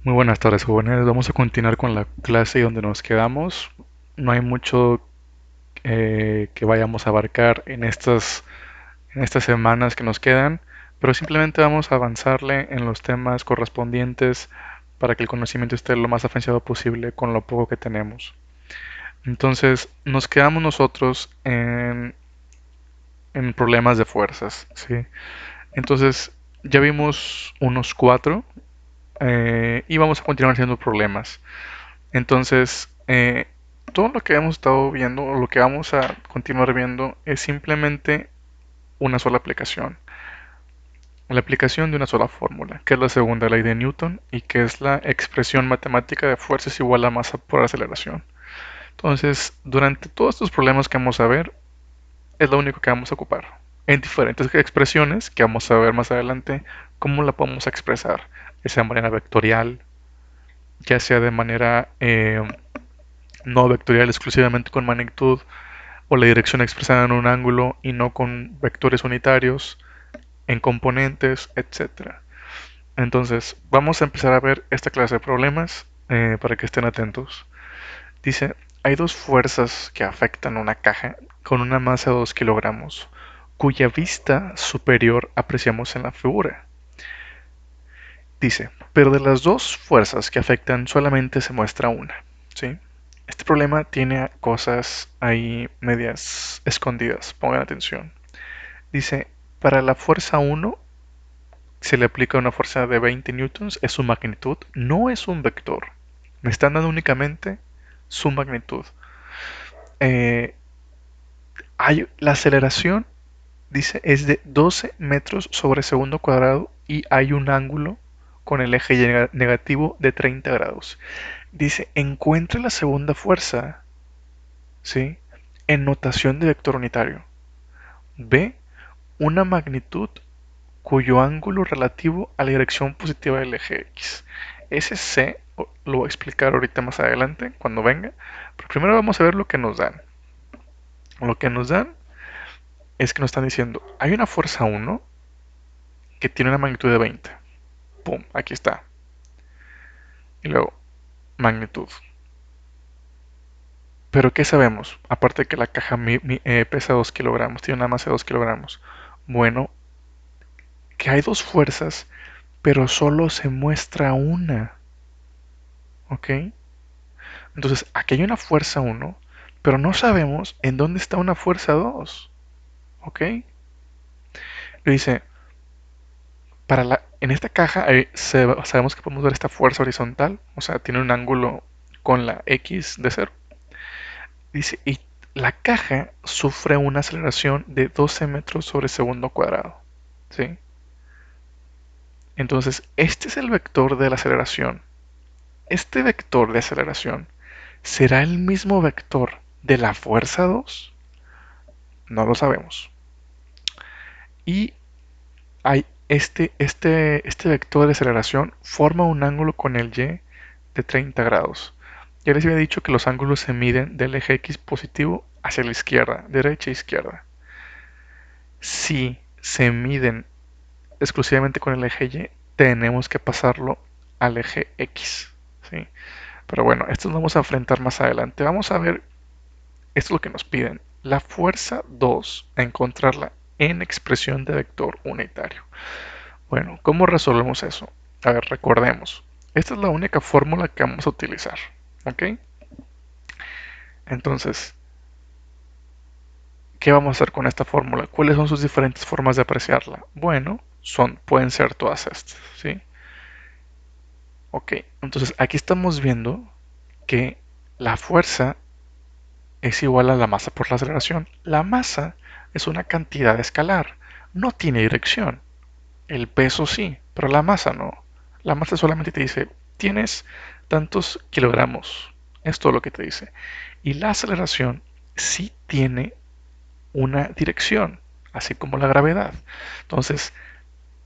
Muy buenas tardes, jóvenes. Vamos a continuar con la clase donde nos quedamos. No hay mucho que vayamos a abarcar en estas semanas que nos quedan, pero simplemente vamos a avanzarle en los temas correspondientes para que el conocimiento esté lo más afianzado posible con lo poco que tenemos. Entonces, nos quedamos nosotros en problemas de fuerzas, ¿sí? Entonces, ya vimos unos cuatro y vamos a continuar haciendo problemas. Entonces, todo lo que hemos estado viendo, o lo que vamos a continuar viendo, es simplemente una sola aplicación. La aplicación de una sola fórmula, que es la segunda ley de Newton y que es la expresión matemática de fuerza es igual a masa por aceleración. Entonces, durante todos estos problemas que vamos a ver, es lo único que vamos a ocupar. En diferentes expresiones que vamos a ver más adelante, cómo la podemos expresar, ya sea de manera vectorial, ya sea de manera no vectorial exclusivamente con magnitud o la dirección expresada en un ángulo y no con vectores unitarios, en componentes, etcétera. Entonces, vamos a empezar a ver esta clase de problemas para que estén atentos. Dice, hay dos fuerzas que afectan una caja con una masa de 2 kilogramos, cuya vista superior apreciamos en la figura. Dice, pero de las dos fuerzas que afectan solamente se muestra una, ¿sí? Este problema tiene cosas ahí medias escondidas, pongan atención. Dice, para la fuerza 1 se le aplica una fuerza de 20 newtons, es su magnitud, no es un vector. Me están dando únicamente su magnitud. Eh, la aceleración, dice, es de 12 metros sobre segundo cuadrado y hay un ángulo con el eje negativo de 30 grados. Dice, encuentre la segunda fuerza, ¿sí? En notación de vector unitario. B, una magnitud cuyo ángulo relativo a la dirección positiva del eje X. Ese C lo voy a explicar ahorita más adelante, cuando venga. Pero primero vamos a ver lo que nos dan. Lo que nos dan es que nos están diciendo, hay una fuerza 1 que tiene una magnitud de 20. Pum, aquí está. Y luego, magnitud. Pero ¿qué sabemos? Aparte de que la caja pesa 2 kilogramos, tiene una masa de 2 kilogramos. Bueno, que hay dos fuerzas, pero solo se muestra una. ¿Ok? Entonces, aquí hay una fuerza 1, pero no sabemos en dónde está una fuerza 2. ¿Ok? Le dice, en esta caja sabemos que podemos ver esta fuerza horizontal, o sea, tiene un ángulo con la X de cero. Dice, y la caja sufre una aceleración de 12 metros sobre segundo cuadrado. ¿Sí? Entonces, este es el vector de la aceleración. Este vector de aceleración será el mismo vector de la fuerza 2. No lo sabemos. Y hay este vector de aceleración forma un ángulo con el y de 30 grados. Ya les había dicho que los ángulos se miden del eje X positivo hacia la izquierda, derecha e izquierda. Si se miden exclusivamente con el eje Y, tenemos que pasarlo al eje X. ¿Sí? Pero bueno, esto nos vamos a enfrentar más adelante. Vamos a ver, esto es lo que nos piden. La fuerza 2, a encontrarla en expresión de vector unitario. Bueno, ¿cómo resolvemos eso? A ver, recordemos. Esta es la única fórmula que vamos a utilizar. ¿Ok? Entonces, ¿qué vamos a hacer con esta fórmula? ¿Cuáles son sus diferentes formas de apreciarla? Bueno, pueden ser todas estas, ¿sí? Ok, entonces aquí estamos viendo que la fuerza es igual a la masa por la aceleración. La masa es una cantidad escalar, no tiene dirección. El peso sí, pero la masa no. La masa solamente te dice, tienes tantos kilogramos. Es todo lo que te dice. Y la aceleración sí tiene una dirección, así como la gravedad. Entonces,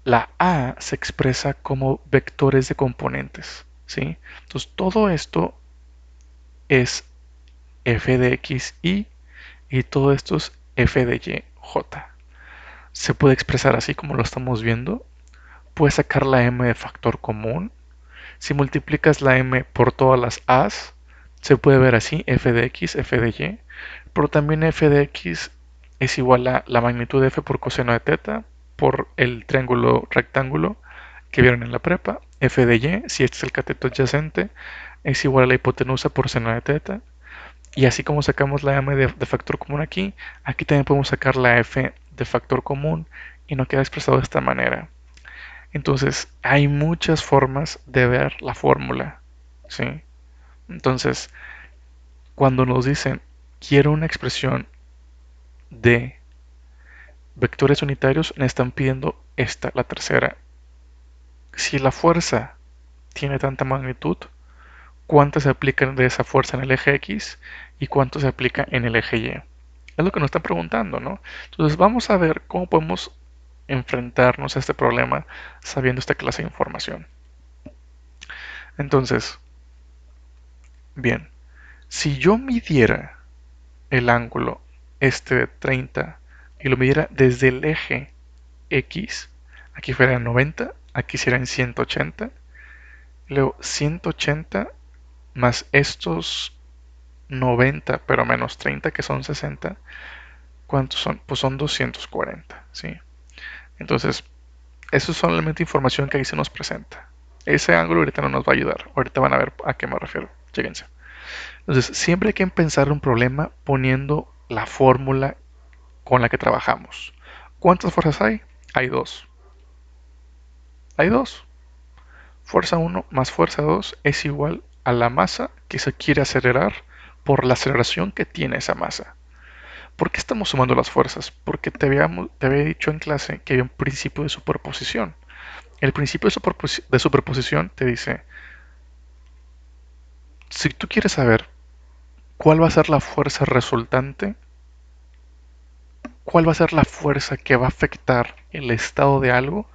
la A se expresa como vectores de componentes, ¿sí? Entonces, todo esto es f de x, y todo esto es f de y, j. Se puede expresar así como lo estamos viendo. Puedes sacar la m de factor común. Si multiplicas la m por todas las a's, se puede ver así, f de x, f de y, pero también f de x es igual a la magnitud de f por coseno de teta por el triángulo rectángulo que vieron en la prepa. F de y, si este es el cateto adyacente, es igual a la hipotenusa por seno de teta. Y así como sacamos la m de factor común aquí, aquí también podemos sacar la f de factor común y nos queda expresado de esta manera. Entonces, hay muchas formas de ver la fórmula, ¿sí? Entonces, cuando nos dicen quiero una expresión de vectores unitarios, me están pidiendo esta, la tercera. Si la fuerza tiene tanta magnitud, ¿cuánto se aplica de esa fuerza en el eje X y cuánto se aplica en el eje Y? Es lo que nos están preguntando, ¿no? Entonces vamos a ver cómo podemos enfrentarnos a este problema sabiendo esta clase de información. Entonces, bien, si yo midiera el ángulo este de 30 y lo midiera desde el eje X, aquí fuera 90, aquí serán 180, luego 180 más estos 90 pero menos 30 que son 60, ¿cuántos son? Pues son 240, ¿sí? Entonces, eso es solamente información que ahí se nos presenta. Ese ángulo ahorita no nos va a ayudar. Ahorita van a ver a qué me refiero. Chéquense. Entonces, siempre hay que pensar un problema poniendo la fórmula con la que trabajamos. ¿Cuántas fuerzas hay? Hay dos. Hay dos. Fuerza 1 más fuerza 2 es igual a la masa que se quiere acelerar por la aceleración que tiene esa masa. ¿Por qué estamos sumando las fuerzas? Porque te había dicho en clase que hay un principio de superposición. El principio de superposición te dice, si tú quieres saber cuál va a ser la fuerza resultante, cuál va a ser la fuerza que va a afectar el estado de algo,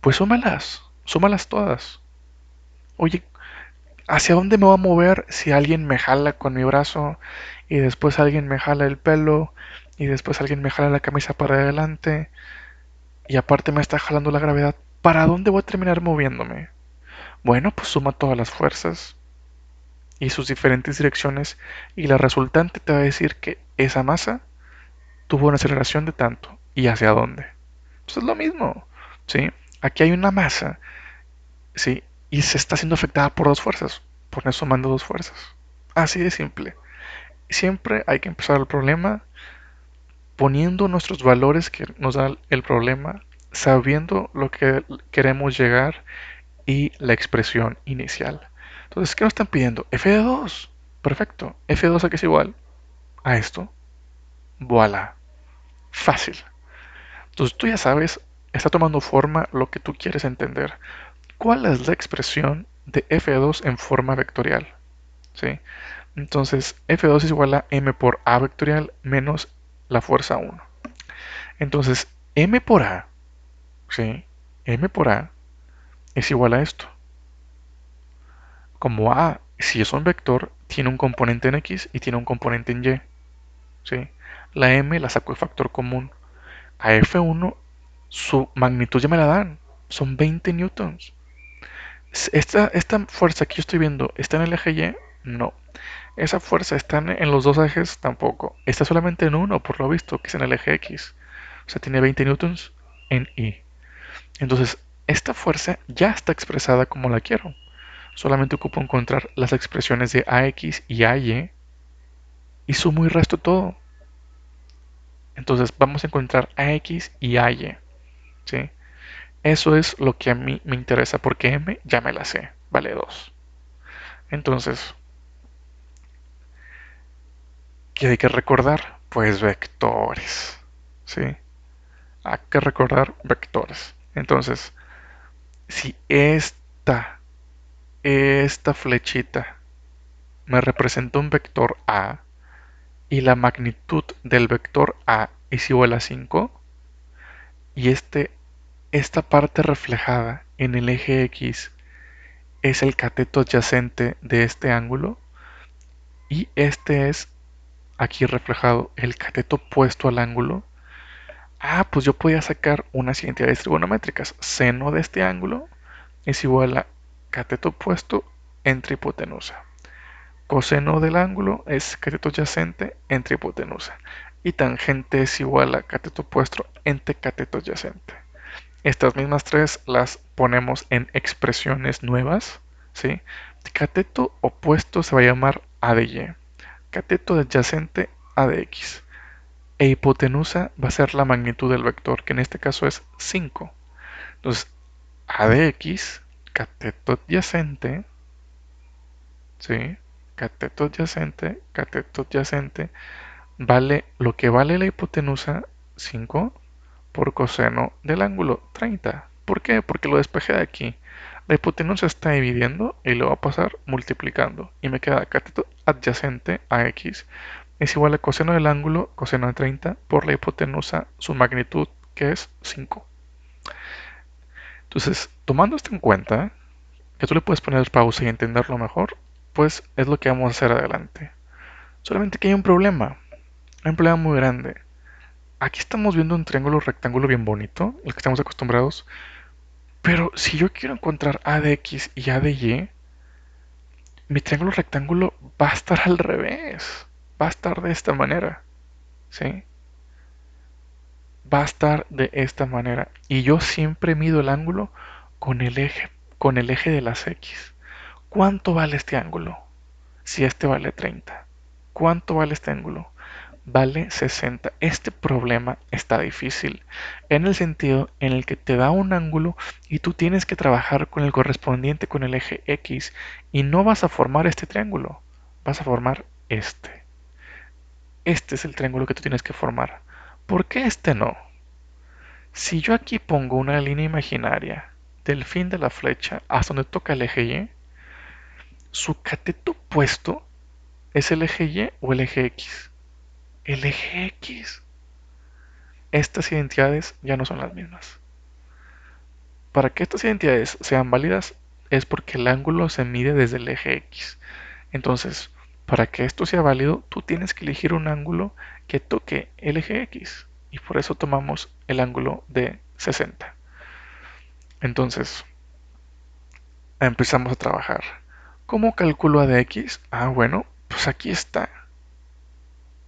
pues súmalas todas. Oye, ¿hacia dónde me voy a mover si alguien me jala con mi brazo y después alguien me jala el pelo y después alguien me jala la camisa para adelante y aparte me está jalando la gravedad? ¿Para dónde voy a terminar moviéndome? Bueno, pues suma todas las fuerzas y sus diferentes direcciones y la resultante te va a decir que esa masa tuvo una aceleración de tanto y hacia dónde. Pues es lo mismo, ¿sí? Aquí hay una masa, ¿sí? Y se está siendo afectada por dos fuerzas, por eso sumando dos fuerzas. Así de simple. Siempre hay que empezar el problema poniendo nuestros valores que nos da el problema, sabiendo lo que queremos llegar y la expresión inicial. Entonces, ¿qué nos están pidiendo? F de 2. Perfecto. F de 2 aquí es igual a esto. Voilà. Fácil. Entonces tú ya sabes, está tomando forma lo que tú quieres entender. ¿Cuál es la expresión de f2 en forma vectorial? ¿Sí? Entonces f2 es igual a m por a vectorial menos la fuerza 1. Entonces m por a, ¿sí? M por a es igual a esto. Como a, si es un vector, tiene un componente en x y tiene un componente en y. ¿Sí? La m la saco de factor común. A F1 su magnitud ya me la dan. Son 20 newtons. Esta fuerza que yo estoy viendo, ¿está en el eje Y? No. Esa fuerza está en los dos ejes, tampoco. Está solamente en uno, por lo visto, que es en el eje X. O sea, tiene 20 newtons en Y. Entonces, esta fuerza ya está expresada como la quiero. Solamente ocupo encontrar las expresiones de AX y AY y sumo y resto todo. Entonces, vamos a encontrar AX y AY. ¿Sí? Eso es lo que a mí me interesa porque M ya me la sé, vale 2. Entonces, ¿qué hay que recordar? Pues vectores, ¿sí? Hay que recordar vectores. Entonces, si esta flechita me representa un vector A y la magnitud del vector A es igual a 5 y esta parte reflejada en el eje X es el cateto adyacente de este ángulo y este es aquí reflejado el cateto opuesto al ángulo, pues yo podía sacar unas identidades trigonométricas. Seno de este ángulo es igual a cateto opuesto entre hipotenusa. Coseno del ángulo es cateto adyacente entre hipotenusa. Y tangente es igual a cateto opuesto entre cateto adyacente. Estas mismas tres las ponemos en expresiones nuevas, ¿sí? Cateto opuesto se va a llamar A de Y. Cateto adyacente A de X. E hipotenusa va a ser la magnitud del vector, que en este caso es 5. Entonces, A de X, cateto adyacente, ¿sí? Cateto adyacente, vale lo que vale la hipotenusa 5 por coseno del ángulo 30. ¿Por qué? Porque lo despejé de aquí. La hipotenusa está dividiendo y lo va a pasar multiplicando. Y me queda cateto adyacente a x es igual a coseno del ángulo, coseno de 30, por la hipotenusa, su magnitud, que es 5. Entonces, tomando esto en cuenta, que tú le puedes poner pausa y entenderlo mejor, pues es lo que vamos a hacer adelante. Solamente que hay un problema muy grande. Aquí estamos viendo un triángulo rectángulo bien bonito, el que estamos acostumbrados, pero si yo quiero encontrar A de X y A de Y, mi triángulo rectángulo va a estar al revés. Va a estar de esta manera, ¿sí? Va a estar de esta manera. Y yo siempre mido el ángulo con con el eje de las X. ¿Cuánto vale este ángulo? Si este vale 30. ¿Cuánto vale este ángulo? Vale 60. Este problema está difícil en el sentido en el que te da un ángulo y tú tienes que trabajar con el correspondiente con el eje X y no vas a formar este triángulo, vas a formar este. Este es el triángulo que tú tienes que formar. ¿Por qué este no? Si yo aquí pongo una línea imaginaria del fin de la flecha hasta donde toca el eje Y, su cateto opuesto es el eje Y o el eje X. El eje X. Estas identidades ya no son las mismas. Para que estas identidades sean válidas es porque el ángulo se mide desde el eje X. Entonces, para que esto sea válido, tú tienes que elegir un ángulo que toque el eje X. Y por eso tomamos el ángulo de 60. Entonces, empezamos a trabajar. ¿Cómo calculo A de X? Ah, bueno, pues aquí está.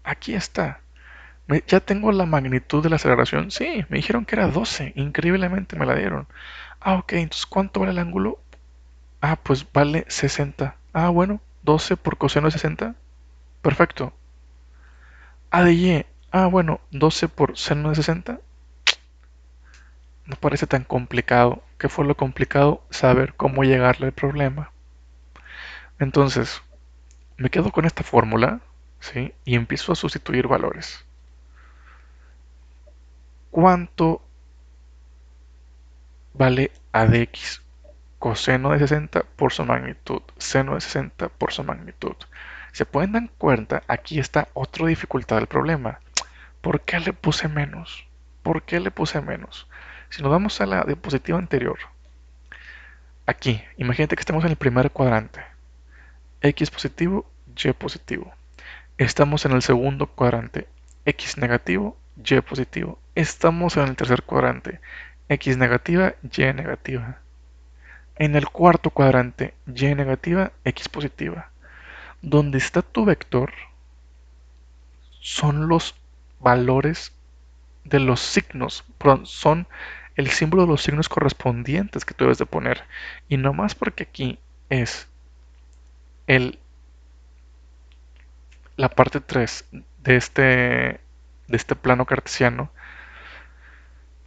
Aquí está. Ya tengo la magnitud de la aceleración. Sí, me dijeron que era 12. Increíblemente me la dieron. Ah, ok, entonces ¿cuánto vale el ángulo? Ah, pues vale 60. Ah, bueno, 12 por coseno de 60. Perfecto. A de Y. Ah, bueno, 12 por seno de 60. No parece tan complicado. ¿Qué fue lo complicado? Saber cómo llegarle al problema. Entonces, me quedo con esta fórmula, ¿sí? Y empiezo a sustituir valores. ¿Cuánto vale A de X? Coseno de 60 por su magnitud, seno de 60 por su magnitud. Se pueden dar cuenta, aquí está otra dificultad del problema. ¿Por qué le puse menos? ¿Por qué le puse menos? Si nos vamos a la diapositiva anterior, aquí, imagínate que estamos en el primer cuadrante. X positivo, Y positivo. Estamos en el segundo cuadrante. X negativo, Y positivo. Estamos en el tercer cuadrante. X negativa, Y negativa. En el cuarto cuadrante, Y negativa, X positiva. Donde está tu vector son los valores de los signos, perdón, son el símbolo de los signos correspondientes que tú debes de poner. Y no más porque aquí es el, la parte 3 de este plano cartesiano,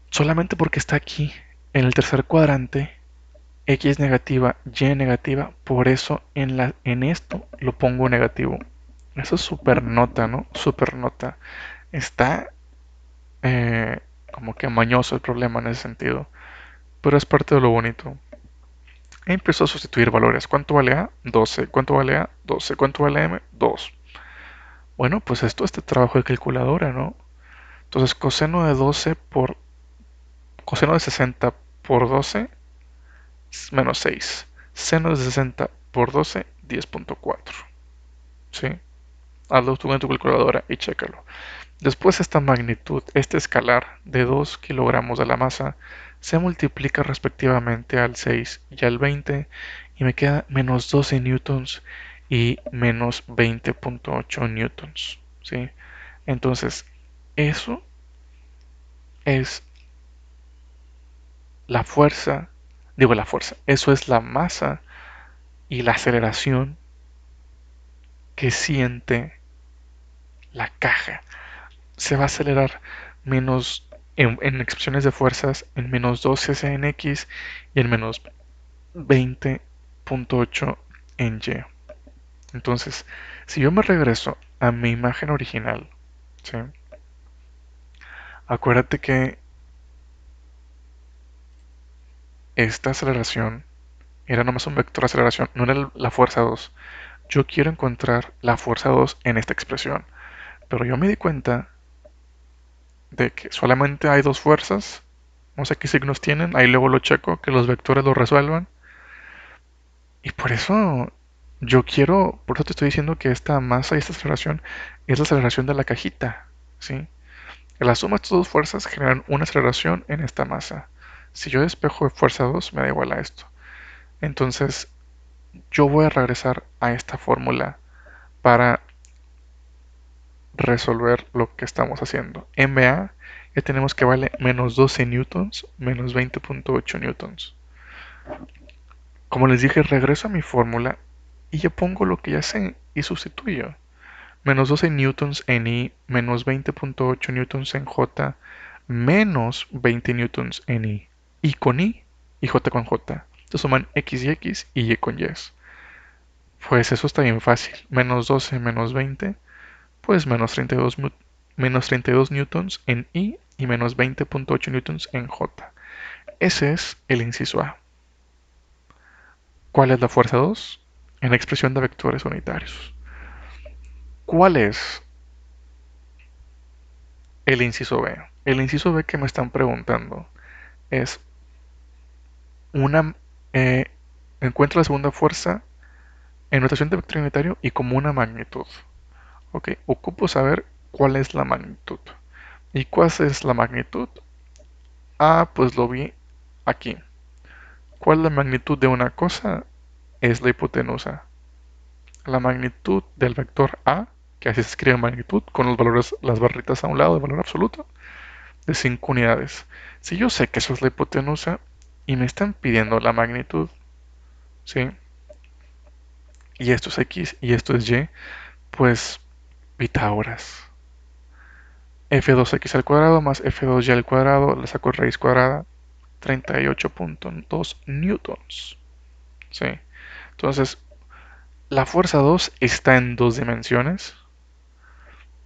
solamente porque está aquí en el tercer cuadrante, X negativa, Y negativa, por eso en esto lo pongo negativo. Eso es super nota, ¿no? Super nota. Está como que mañoso el problema en ese sentido, pero es parte de lo bonito. Empezó a sustituir valores. ¿Cuánto vale A? 12. ¿Cuánto vale A? 12. ¿Cuánto vale M? 2. Bueno, pues esto es este trabajo de calculadora, ¿no? Entonces, coseno de 60 por 12 es menos 6. Seno de 60 por 12, 10.4. ¿Sí? Hazlo tú en tu calculadora y chécalo. Después esta magnitud, este escalar de 2 kilogramos de la masa, se multiplica respectivamente al 6 y al 20 y me queda menos 12 newtons y menos 20.8 newtons, ¿sí? Entonces, eso es la fuerza, digo la fuerza, eso es la masa y la aceleración que siente la caja. Se va a acelerar menos en expresiones de fuerzas en menos 12 cnx y en menos 20.8 en y. Entonces, si yo me regreso a mi imagen original, ¿sí? Acuérdate que esta aceleración era nomás un vector de aceleración, no era la fuerza 2. Yo quiero encontrar la fuerza 2 en esta expresión, pero yo me di cuenta de que solamente hay dos fuerzas, no sé qué signos tienen, ahí luego lo checo, que los vectores lo resuelvan. Y por eso por eso te estoy diciendo que esta masa y esta aceleración es la aceleración de la cajita, ¿sí? La suma de estas dos fuerzas generan una aceleración en esta masa. Si yo despejo de fuerza 2 me da igual a esto. Entonces, yo voy a regresar a esta fórmula para resolver lo que estamos haciendo. MA ya tenemos que vale menos 12 newtons, menos 20.8 newtons. Como les dije, regreso a mi fórmula y ya pongo lo que ya sé y sustituyo. Menos 12 newtons en I, menos 20.8 newtons en J, menos 20 newtons en I. I con I y J con J. Se suman X y X y Y con Y. Pues eso está bien fácil. Menos 12 menos 20, pues menos 32 newtons en I y menos 20.8 newtons en J. Ese es el inciso A. ¿Cuál es la fuerza 2? En la expresión de vectores unitarios. ¿Cuál es el inciso B? El inciso B que me están preguntando es una... eh, encuentra la segunda fuerza en notación de vector unitario y como una magnitud. Ok, ocupo saber cuál es la magnitud. ¿Y cuál es la magnitud? Ah, pues lo vi aquí. ¿Cuál es la magnitud de una cosa? Es la hipotenusa. La magnitud del vector A, que así se escribe magnitud, con los valores, las barritas a un lado, el valor absoluto, de 5 unidades. Si yo sé que eso es la hipotenusa y me están pidiendo la magnitud, ¿sí? Y esto es X y esto es Y, pues Pitágoras. F2x al cuadrado más F2y al cuadrado, le saco raíz cuadrada, 38.2 newtons. ¿Sí? Entonces, la fuerza 2 está en dos dimensiones,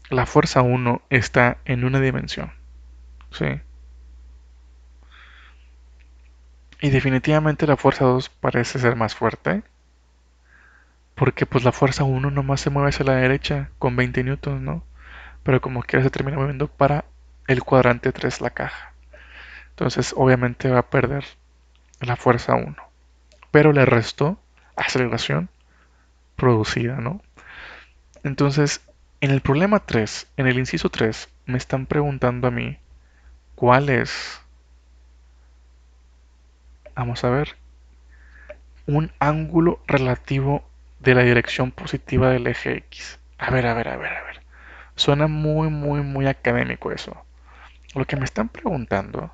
la fuerza 1 está en una dimensión. ¿Sí? Y definitivamente la fuerza 2 parece ser más fuerte, porque pues la fuerza 1 nomás se mueve hacia la derecha con 20 newtons, ¿no? Pero como quiera se termina moviendo para el cuadrante 3 la caja. Entonces, obviamente va a perder la fuerza 1. Pero le restó aceleración producida, ¿no? Entonces, en el problema 3, en el inciso 3, me están preguntando a mí cuál es, vamos a ver, un ángulo relativo de la dirección positiva del eje X. A ver. Suena muy académico eso. Lo que me están preguntando,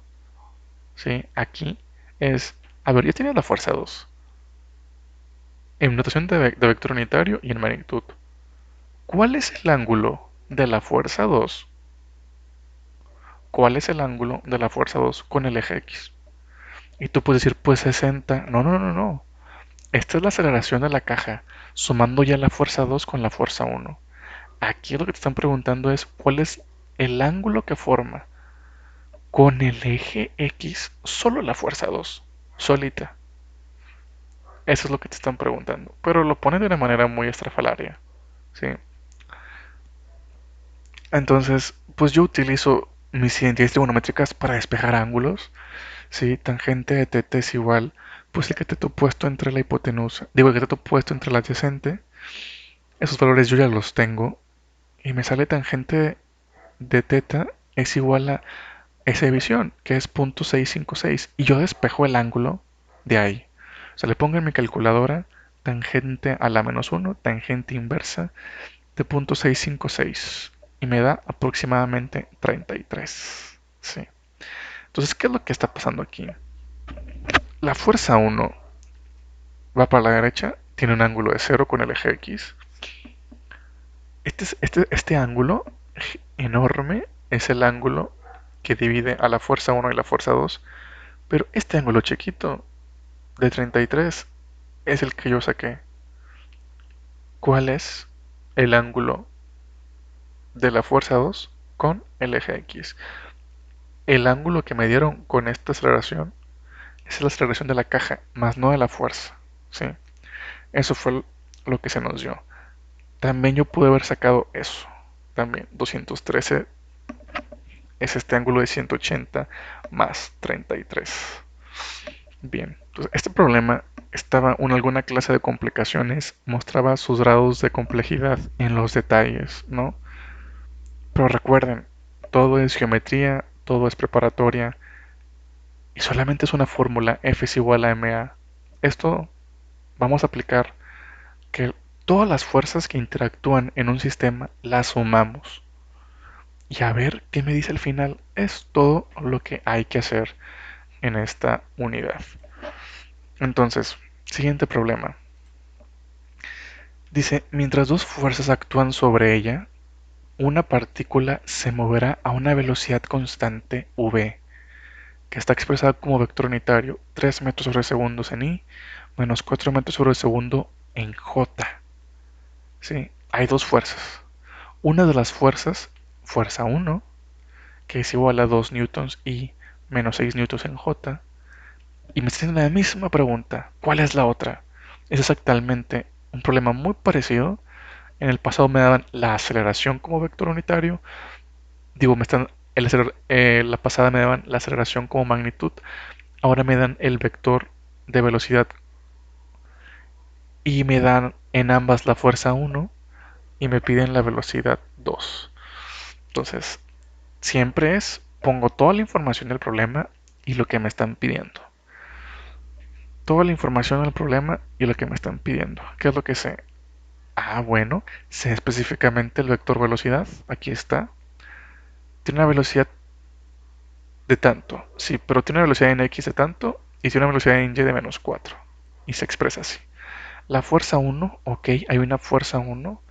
¿sí? Aquí es, a ver, ya tienes la fuerza 2 en notación de vector unitario y en magnitud. ¿Cuál es el ángulo de la fuerza 2? ¿Cuál es el ángulo de la fuerza 2 con el eje X? Y tú puedes decir, pues 60. No. Esta es la aceleración de la caja, sumando ya la fuerza 2 con la fuerza 1. Aquí lo que te están preguntando es cuál es el ángulo que forma con el eje X solo la fuerza 2, solita. Eso es lo que te están preguntando. Pero lo ponen de una manera muy estrafalaria. ¿Sí? Entonces, pues yo utilizo mis identidades trigonométricas para despejar ángulos. Sí, tangente de θ es igual, pues el cateto puesto entre la hipotenusa, digo el cateto puesto entre la adyacente, esos valores yo ya los tengo y me sale tangente de teta es igual a esa división, que es 0.656, y yo despejo el ángulo de ahí. O sea, le pongo en mi calculadora tangente a la menos 1, tangente inversa de 0.656, y me da aproximadamente 33. Sí. Entonces, ¿qué es lo que está pasando aquí? La fuerza 1 va para la derecha, tiene un ángulo de 0 con el eje X. Este ángulo enorme es el ángulo que divide a la fuerza 1 y la fuerza 2, pero este ángulo chiquito de 33 es el que yo saqué. ¿Cuál es el ángulo de la fuerza 2 con el eje X? El ángulo que me dieron con esta aceleración es la aceleración de la caja, más no de la fuerza. ¿Sí? Eso fue lo que se nos dio. También yo pude haber sacado eso. También 213 es este ángulo de 180 más 33. Bien, entonces este problema estaba en alguna clase de complicaciones, mostraba sus grados de complejidad en los detalles, ¿no? Pero recuerden, todo es geometría, todo es preparatoria y solamente es una fórmula, F es igual a ma. Esto vamos a aplicar que todas las fuerzas que interactúan en un sistema las sumamos. Y a ver qué me dice al final. Es todo lo que hay que hacer en esta unidad. Entonces, siguiente problema. Dice, mientras dos fuerzas actúan sobre ella, una partícula se moverá a una velocidad constante v, que está expresada como vector unitario 3 metros sobre segundo en i, menos 4 metros sobre segundo en j. ¿Sí? Hay dos fuerzas. Una de las fuerzas, fuerza 1, que es igual a 2 newtons y menos 6 newtons en j, y me está haciendo la misma pregunta. ¿Cuál es la otra? Es exactamente un problema muy parecido. En el pasado me daban la aceleración como vector unitario. Digo, la pasada me daban la aceleración como magnitud. Ahora me dan el vector de velocidad y me dan en ambas la fuerza 1 y me piden la velocidad 2. Entonces, siempre pongo toda la información del problema y lo que me están pidiendo. Toda la información del problema y lo que me están pidiendo. ¿Qué es lo que sé? Ah, bueno, sé específicamente el vector velocidad. Aquí está. Tiene una velocidad de tanto. Sí, pero tiene una velocidad en x de tanto y tiene una velocidad en y de menos 4. Y se expresa así. La fuerza 1, ok, hay una fuerza 1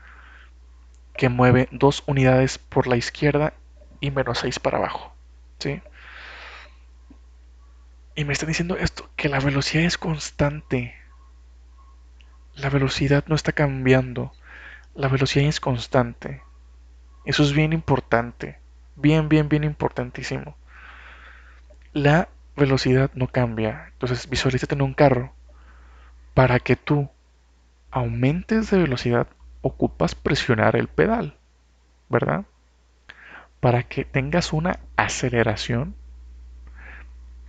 que mueve 2 unidades por la izquierda y menos 6 para abajo. ¿Sí? Y me están diciendo esto, que la velocidad es constante. La velocidad no está cambiando. La velocidad es constante. Eso es bien importante. Bien, bien, bien importantísimo. La velocidad no cambia. Entonces visualízate en un carro. Para que tú aumentes de velocidad, ocupas presionar el pedal, ¿verdad? Para que tengas una aceleración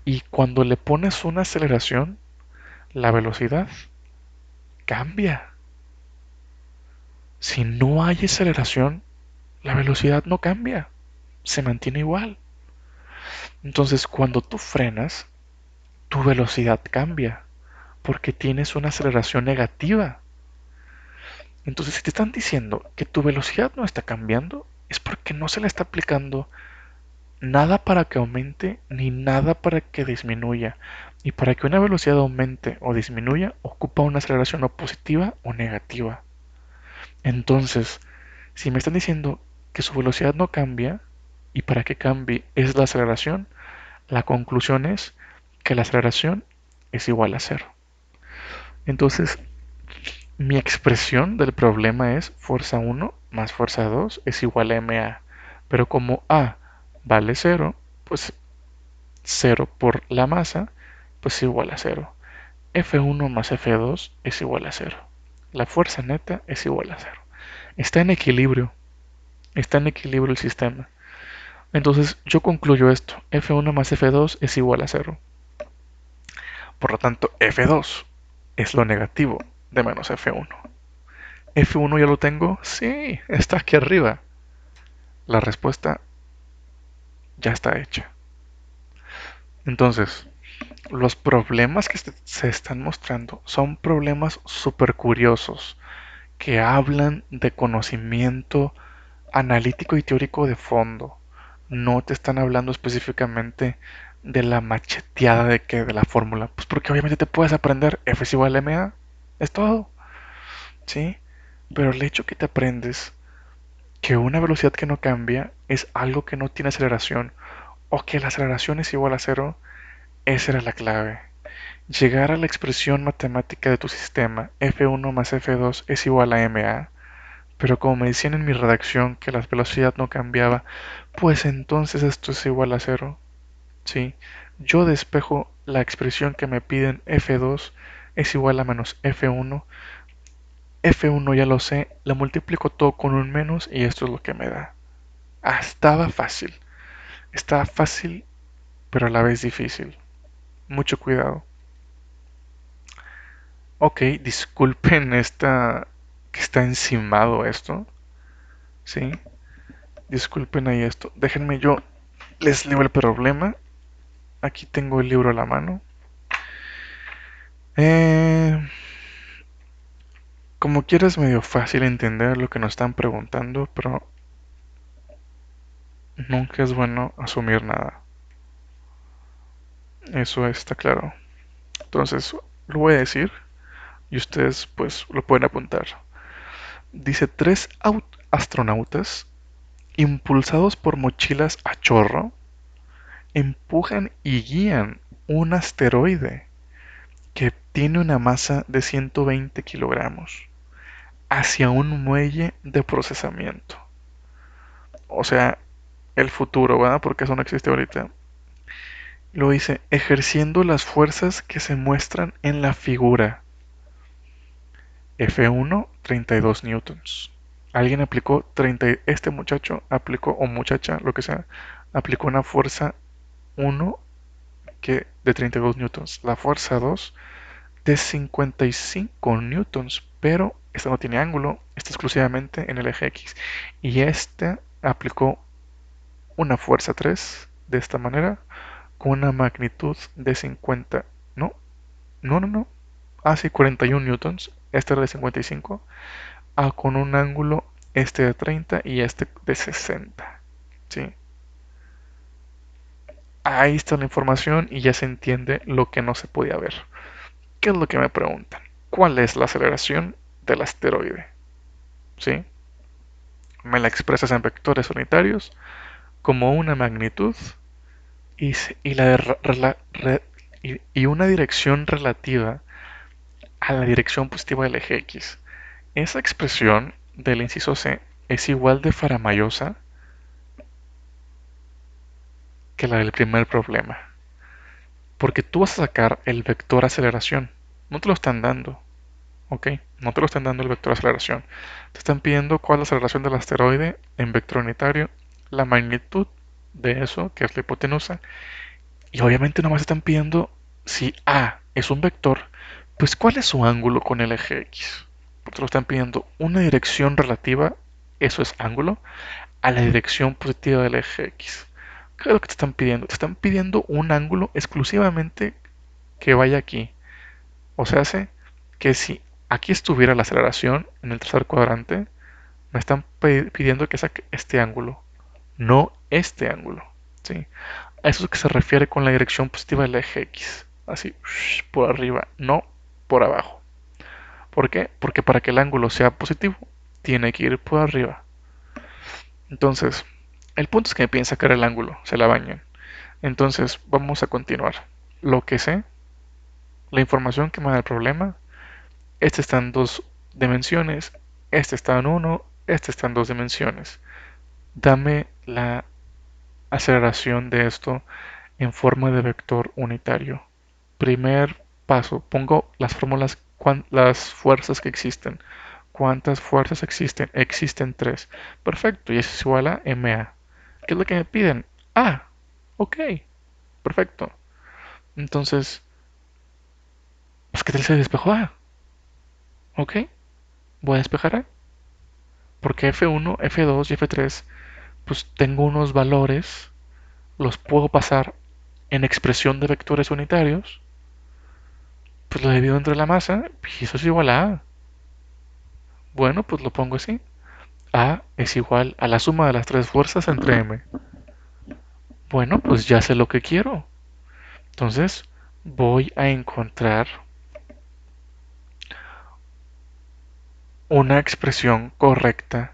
y cuando le pones una aceleración, la velocidad cambia. Si no hay aceleración, la velocidad no cambia, se mantiene igual. Entonces, cuando tú frenas, tu velocidad cambia porque tienes una aceleración negativa. Entonces, si te están diciendo que tu velocidad no está cambiando, es porque no se le está aplicando nada para que aumente ni nada para que disminuya. Y para que una velocidad aumente o disminuya, ocupa una aceleración o positiva o negativa. Entonces, si me están diciendo que su velocidad no cambia, y para que cambie es la aceleración, la conclusión es que la aceleración es igual a cero. Entonces, mi expresión del problema es fuerza 1 más fuerza 2 es igual a ma. Pero como A vale cero, pues cero por la masa, pues es igual a cero. F1 más F2 es igual a cero. La fuerza neta es igual a cero. Está en equilibrio. Está en equilibrio el sistema. Entonces yo concluyo esto. F1 más F2 es igual a cero. Por lo tanto, F2 es lo negativo de menos F1. ¿F1 ya lo tengo? Sí, está aquí arriba. La respuesta ya está hecha. Entonces, los problemas que se están mostrando son problemas súper curiosos que hablan de conocimiento analítico y teórico de fondo. No te están hablando específicamente de la macheteada de la fórmula. Pues porque obviamente te puedes aprender F es igual a ma. Es todo. ¿Sí? Pero el hecho que te aprendes que una velocidad que no cambia es algo que no tiene aceleración o que la aceleración es igual a cero, esa era la clave. Llegar a la expresión matemática de tu sistema F1 más F2 es igual a ma. Pero como me decían en mi redacción que la velocidad no cambiaba, pues entonces esto es igual a cero. Sí, yo despejo la expresión que me piden F2 es igual a menos F1. F1 ya lo sé, la multiplico todo con un menos y esto es lo que me da. Ah, estaba fácil. Estaba fácil, pero a la vez difícil. Mucho cuidado. Ok, disculpen esta que está encimado esto. Sí, disculpen ahí esto. Déjenme yo les leo el problema. Aquí tengo el libro a la mano. Eh, Como quieras, medio fácil entender lo que nos están preguntando, pero nunca es bueno asumir nada. Eso está claro. Entonces, lo voy a decir y ustedes pues lo pueden apuntar. Dice, tres astronautas, impulsados por mochilas a chorro, empujan y guían un asteroide que tiene una masa de 120 kilogramos hacia un muelle de procesamiento. O sea, el futuro, ¿verdad? Porque eso no existe ahorita. Lo dice, ejerciendo las fuerzas que se muestran en la figura. F1, 32 newtons. Alguien aplicó 30, este muchacho aplicó, o muchacha, lo que sea, aplicó una fuerza 1 de 32 newtons. La fuerza 2 de 55 newtons, pero esta no tiene ángulo, está exclusivamente en el eje X. Y este aplicó una fuerza 3 de esta manera con una magnitud de 50. No, no, no, no. Ah, sí, 41 newtons. Este era de 55. Ah, con un ángulo este de 30 y este de 60. Sí. Ahí está la información y ya se entiende lo que no se podía ver. ¿Qué es lo que me preguntan? ¿Cuál es la aceleración del asteroide? ¿Sí? Me la expresas en vectores unitarios como una magnitud y, la de y una dirección relativa a la dirección positiva del eje X. Esa expresión del inciso C es igual de faramayosa que la del primer problema, porque tú vas a sacar el vector aceleración. No te lo están dando, ¿ok? No te lo están dando el vector aceleración. Te están pidiendo cuál es la aceleración del asteroide en vector unitario, la magnitud de eso, que es la hipotenusa, y obviamente nomás están pidiendo si A es un vector, pues cuál es su ángulo con el eje X. Porque te lo están pidiendo una dirección relativa, eso es ángulo, a la dirección positiva del eje X. ¿Qué es lo que te están pidiendo? Te están pidiendo un ángulo exclusivamente que vaya aquí. O sea, hace que si aquí estuviera la aceleración en el tercer cuadrante, me están pidiendo que saque este ángulo, no este ángulo. ¿Sí? A eso es que se refiere con la dirección positiva del eje X. Así, por arriba, no por abajo. ¿Por qué? Porque para que el ángulo sea positivo, tiene que ir por arriba. Entonces, el punto es que me piden sacar el ángulo, se la bañan. Entonces, vamos a continuar. Lo que sé, la información que me da el problema, este está en dos dimensiones, este está en uno, este está en dos dimensiones. Dame la aceleración de esto en forma de vector unitario. Primer paso, pongo las fórmulas, las fuerzas que existen. ¿Cuántas fuerzas existen? Existen tres. Perfecto, y eso es igual a ma. ¿Qué es lo que me piden? Ah, ok, perfecto. Entonces, pues ¿qué tal si despejo A? Ok, voy a despejar A. Porque F1, F2 y F3, pues tengo unos valores los puedo pasar en expresión de vectores unitarios, pues lo divido entre la masa y eso es igual a A. Bueno, pues lo pongo así. A es igual a la suma de las tres fuerzas entre M. Bueno, pues ya sé lo que quiero. Entonces voy a encontrar una expresión correcta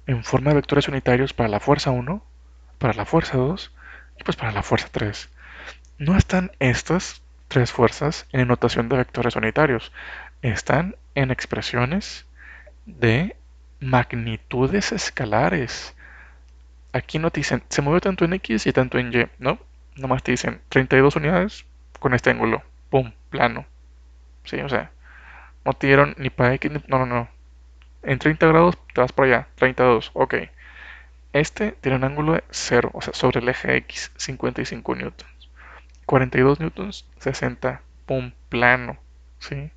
en forma de vectores unitarios para la fuerza 1, para la fuerza 2 y pues para la fuerza 3. No están estas tres fuerzas en notación de vectores unitarios. Están en expresiones de magnitudes escalares. Aquí no te dicen, se mueve tanto en X y tanto en Y, ¿no? Nomás te dicen 32 unidades con este ángulo. Pum, plano. Sí, o sea, no te dieron ni para X, no, no, no. En 30 grados te vas para allá, 32, ok. Este tiene un ángulo de 0, o sea, sobre el eje X, 55 newtons. 42 newtons, 60, pum, plano, ¿sí?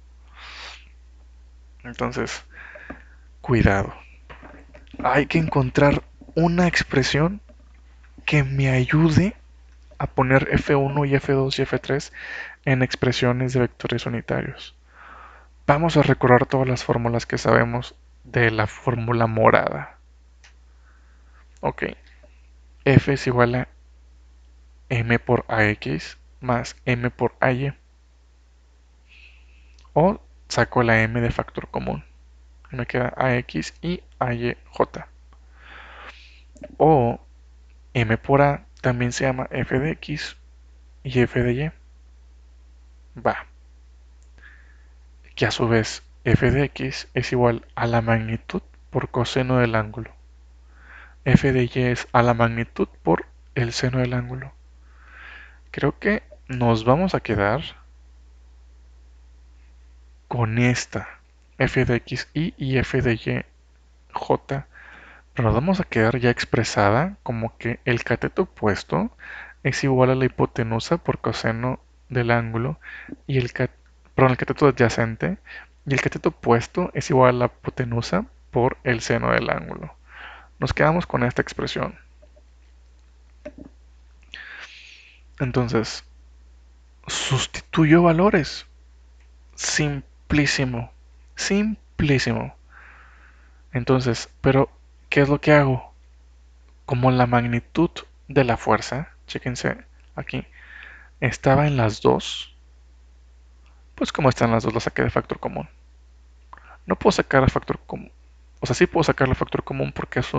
Entonces, cuidado. Hay que encontrar una expresión que me ayude a poner F1 y F2 y F3 en expresiones de vectores unitarios. Vamos a recordar todas las fórmulas que sabemos de la fórmula morada. Ok, F es igual a M por AX más M por AY. O saco la M de factor común. Me queda AX y AYJ. O M por A también se llama F de X y F de Y. Va. Que a su vez F de X es igual a la magnitud por coseno del ángulo. F de Y es a la magnitud por el seno del ángulo. Creo que nos vamos a quedar con esta. F de XY y F de YJ. Pero nos vamos a quedar ya expresada como que el cateto opuesto es igual a la hipotenusa por coseno del ángulo y el cateto adyacente y el cateto opuesto es igual a la hipotenusa por el seno del ángulo. Nos quedamos con esta expresión. Entonces, sustituyo valores. Simplísimo. Simplísimo. Entonces, pero, ¿qué es lo que hago? Como la magnitud de la fuerza, chéquense aquí, estaba en las dos, pues como están las dos, la saqué de factor común. No puedo sacar el factor común. O sea, sí puedo sacar el factor común porque es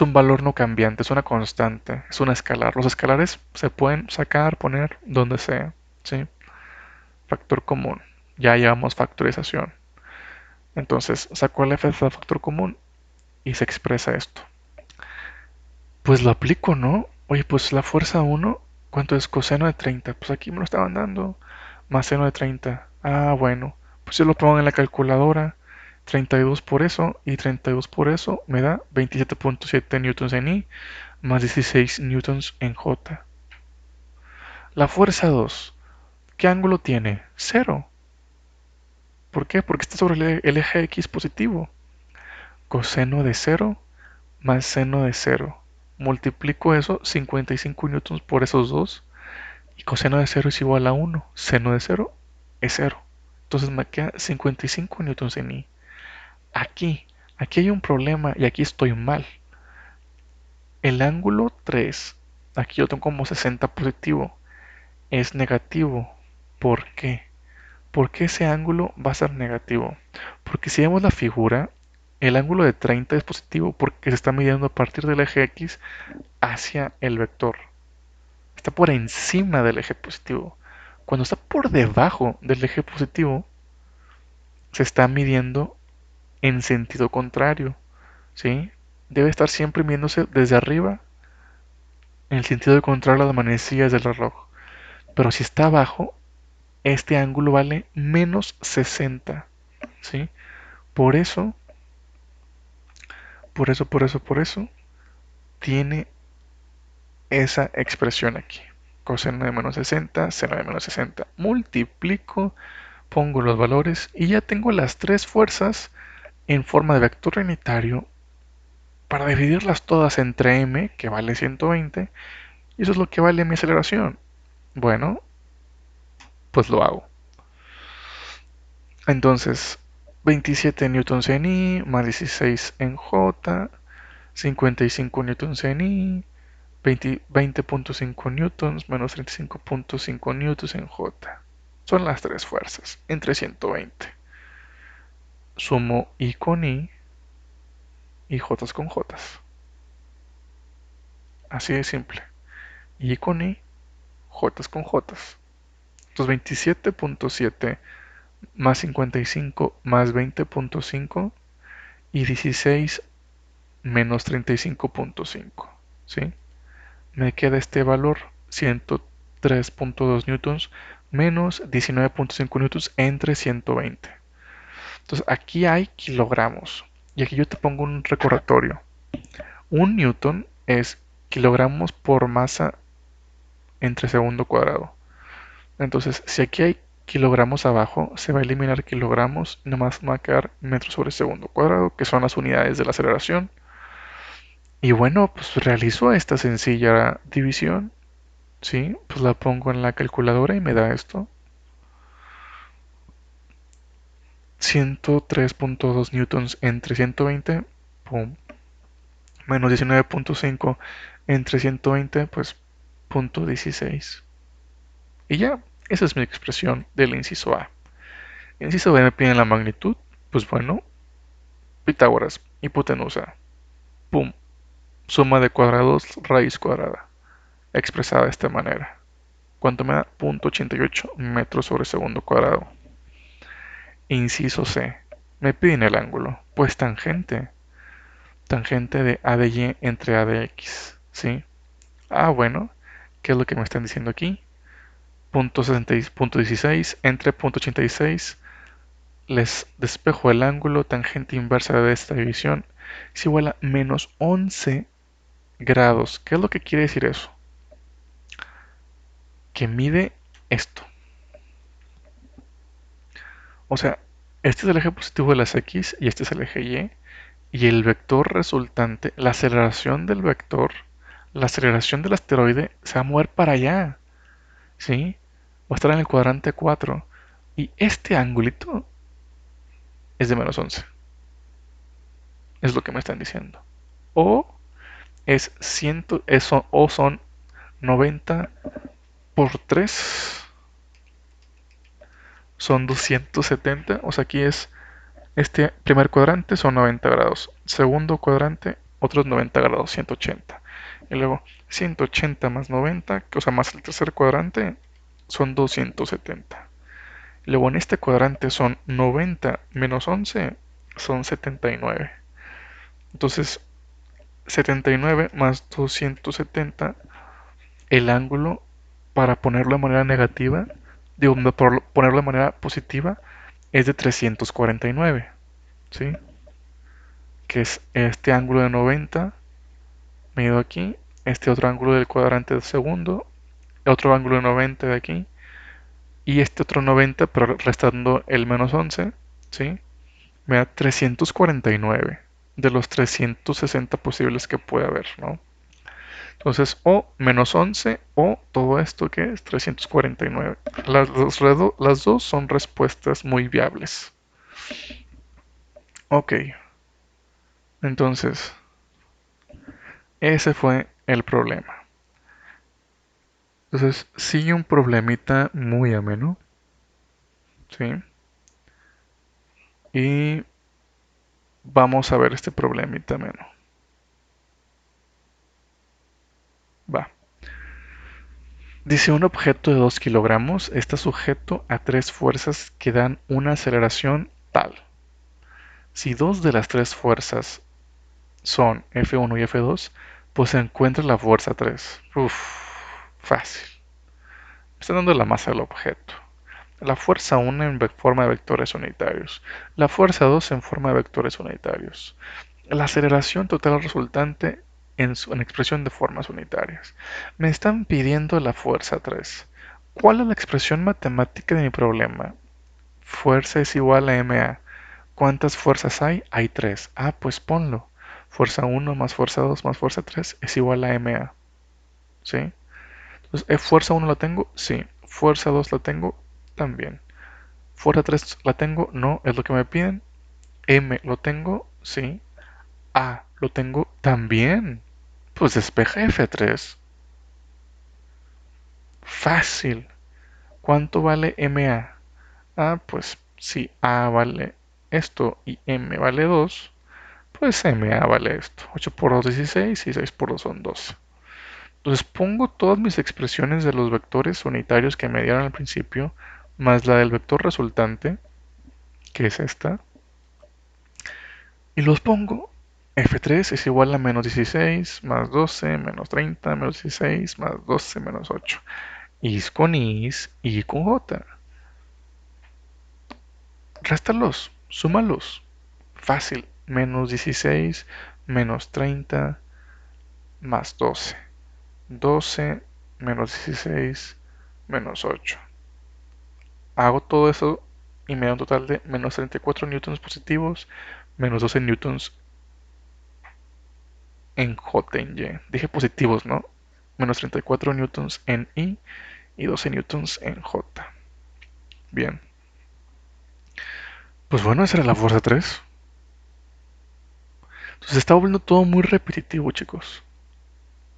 un valor no cambiante, es una constante, es una escalar. Los escalares se pueden sacar, poner donde sea, ¿sí? Factor común. Ya llevamos factorización. Entonces, saco el f de factor común y se expresa esto. Pues lo aplico, ¿no? Oye, pues la fuerza 1, ¿cuánto es coseno de 30? Pues aquí me lo estaban dando. Más seno de 30. Ah, bueno. Pues yo lo pongo en la calculadora. 32 por eso y 32 por eso me da 27.7 newtons en I más 16 newtons en J. La fuerza 2, ¿qué ángulo tiene? Cero. ¿Por qué? Porque está sobre el eje X positivo. Coseno de 0 más seno de 0. Multiplico eso, 55 newtons por esos dos. Y coseno de 0 es igual a 1. Seno de 0 es 0. Entonces me queda 55 newtons en I. Aquí, aquí hay un problema y aquí estoy mal. El ángulo 3, aquí yo tengo como 60 positivo, es negativo. ¿Por qué? ¿Por qué ese ángulo va a ser negativo? Porque si vemos la figura, el ángulo de 30 es positivo porque se está midiendo a partir del eje X hacia el vector. Está por encima del eje positivo. Cuando está por debajo del eje positivo, se está midiendo en sentido contrario, ¿sí? Debe estar siempre midiéndose desde arriba en el sentido contrario a las manecillas del reloj. Pero si está abajo, este ángulo vale menos 60, ¿sí? Por eso, por eso, tiene esa expresión aquí. Coseno de menos 60, seno de menos 60. Multiplico, pongo los valores y ya tengo las tres fuerzas en forma de vector unitario para dividirlas todas entre m, que vale 120, y eso es lo que vale mi aceleración. Bueno, pues lo hago. Entonces, 27 newtons en I, más 16 en J, 55 newtons en I, 20.5 newtons menos 35.5 newtons en J. Son las tres fuerzas, entre 120. Sumo I con I y J con J. Así de simple. I con I, J con J. Entonces 27.7 más 55 más 20.5 y 16 menos 35.5. ¿Sí? Me queda este valor, 103.2 newtons menos 19.5 newtons entre 120. Entonces aquí hay kilogramos. Y aquí yo te pongo un recordatorio. Un newton es kilogramos por masa entre segundo cuadrado. Entonces, si aquí hay kilogramos abajo, se va a eliminar kilogramos y nomás va a quedar metros sobre segundo cuadrado, que son las unidades de la aceleración. Y bueno, pues realizo esta sencilla división, ¿sí? Pues la pongo en la calculadora y me da esto. 103.2 newtons entre 120, pum, menos 19.5 entre 120, pues punto 16. Y ya, esa es mi expresión del inciso A. El inciso B me pide la magnitud, pues bueno, Pitágoras, hipotenusa, pum, suma de cuadrados, raíz cuadrada, expresada de esta manera. ¿Cuánto me da? 0.88 metros sobre segundo cuadrado. Inciso C, me piden el ángulo, pues tangente, tangente de A de Y entre A de X, ¿sí? Ah, bueno, ¿qué es lo que me están diciendo aquí? Punto 16 entre punto 86, les despejo el ángulo, tangente inversa de esta división es igual a menos 11 grados. ¿Qué es lo que quiere decir eso? Que mide esto. O sea, este es el eje positivo de las X y este es el eje Y. Y el vector resultante, la aceleración del vector, la aceleración del asteroide se va a mover para allá. ¿Sí? Va a estar en el cuadrante 4. Y este angulito es de menos 11. Es lo que me están diciendo. O es 100, o son 90 por 3. Son 270. O sea, aquí es este primer cuadrante son 90 grados. Segundo cuadrante, otros 90 grados, 180. Y luego 180 más 90, o sea, más el tercer cuadrante, son 270. Luego en este cuadrante son 90 menos 11, son 79. Entonces, 79 más 270, el ángulo, para ponerlo de manera negativa, digo, no, por ponerlo de manera positiva, es de 349, ¿sí? Que es este ángulo de 90 medido aquí, este otro ángulo del cuadrante del segundo, otro ángulo de 90 de aquí, y este otro 90, pero restando el menos 11, ¿sí? Me da 349 de los 360 posibles que puede haber, ¿no? Entonces, o menos 11 o todo esto que es 349. Las dos son respuestas muy viables. Ok, entonces, ese fue el problema. Entonces, sigue un problemita muy ameno, ¿sí? Y vamos a ver este problemita ameno. Va. Dice un objeto de 2 kilogramos está sujeto a tres fuerzas que dan una aceleración tal. Si dos de las tres fuerzas son F1 y F2, pues se encuentra la fuerza 3. Uf, fácil. Me está dando la masa del objeto. La fuerza 1 en forma de vectores unitarios. La fuerza 2 en forma de vectores unitarios. La aceleración total resultante en expresión de formas unitarias. Me están pidiendo la fuerza 3. ¿Cuál es la expresión matemática de mi problema? Fuerza es igual a ma. ¿Cuántas fuerzas hay? Hay 3. Ah, pues ponlo. Fuerza uno más fuerza 2 más fuerza 3 es igual a ma. ¿Sí? Entonces, fuerza uno la tengo, sí. Fuerza 2 la tengo, también. Fuerza 3 la tengo, no, es lo que me piden. M lo tengo, sí. A lo tengo, también. Pues despeja F3. Fácil. ¿Cuánto vale MA? Ah, pues si A vale esto y M vale 2, pues MA vale esto. 8 por 2, 16 y 6 por 2 son 12. Entonces pongo todas mis expresiones de los vectores unitarios que me dieron al principio, más la del vector resultante, que es esta, y los pongo. F3 es igual a menos 16 más 12 menos 30 menos 16 más 12 menos 8. Is con is y con j. Réstalos, súmalos. Fácil. Menos 16 menos 30 más 12. 12 menos 16 menos 8. Hago todo eso y me da un total de menos 34 newtons positivos, menos 12 newtons en J en Y. Dije positivos, ¿no? Menos 34 newtons en I y 12 newtons en J. Bien. Pues bueno, esa era la fuerza 3. Entonces se está volviendo todo muy repetitivo, chicos.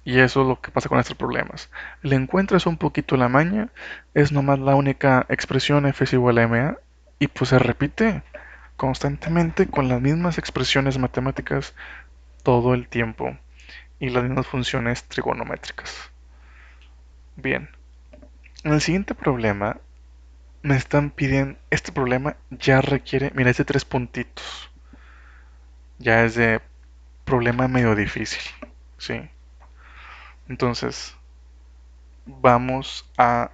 Y eso es lo que pasa con estos problemas. Le encuentras un poquito la maña, es nomás la única expresión f es igual a ma, y pues se repite constantemente con las mismas expresiones matemáticas todo el tiempo y las mismas funciones trigonométricas. Bien, en el siguiente problema me están pidiendo, este problema ya requiere, mira, es de 3 puntitos, ya es de problema medio difícil, ¿sí? Entonces, vamos a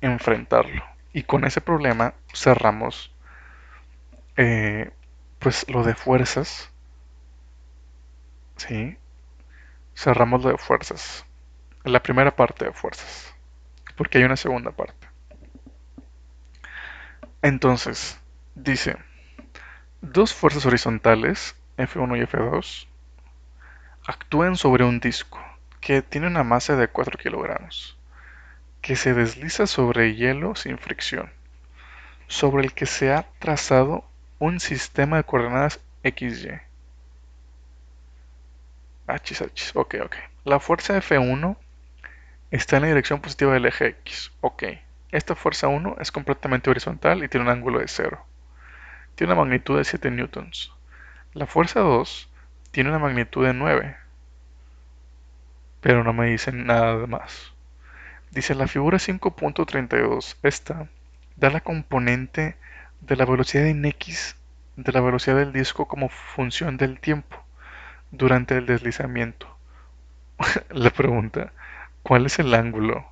enfrentarlo. Y con ese problema cerramos eh, pues lo de fuerzas, ¿sí? Cerramos lo de fuerzas. La primera parte de fuerzas. Porque hay una segunda parte. Entonces, dice, dos fuerzas horizontales, F1 y F2, actúan sobre un disco que tiene una masa de 4 kilogramos, que se desliza sobre hielo sin fricción, sobre el que se ha trazado un sistema de coordenadas XY. Achis, achis. Ok, ok. La fuerza F1 está en la dirección positiva del eje X. Ok. Esta fuerza 1 es completamente horizontal y tiene un ángulo de 0. Tiene una magnitud de 7 newtons. La fuerza 2 tiene una magnitud de 9, pero no me dicen nada más. Dice la figura 5.32. Esta da la componente de la velocidad en X de la velocidad del disco como función del tiempo durante el deslizamiento. La pregunta, ¿cuál es el ángulo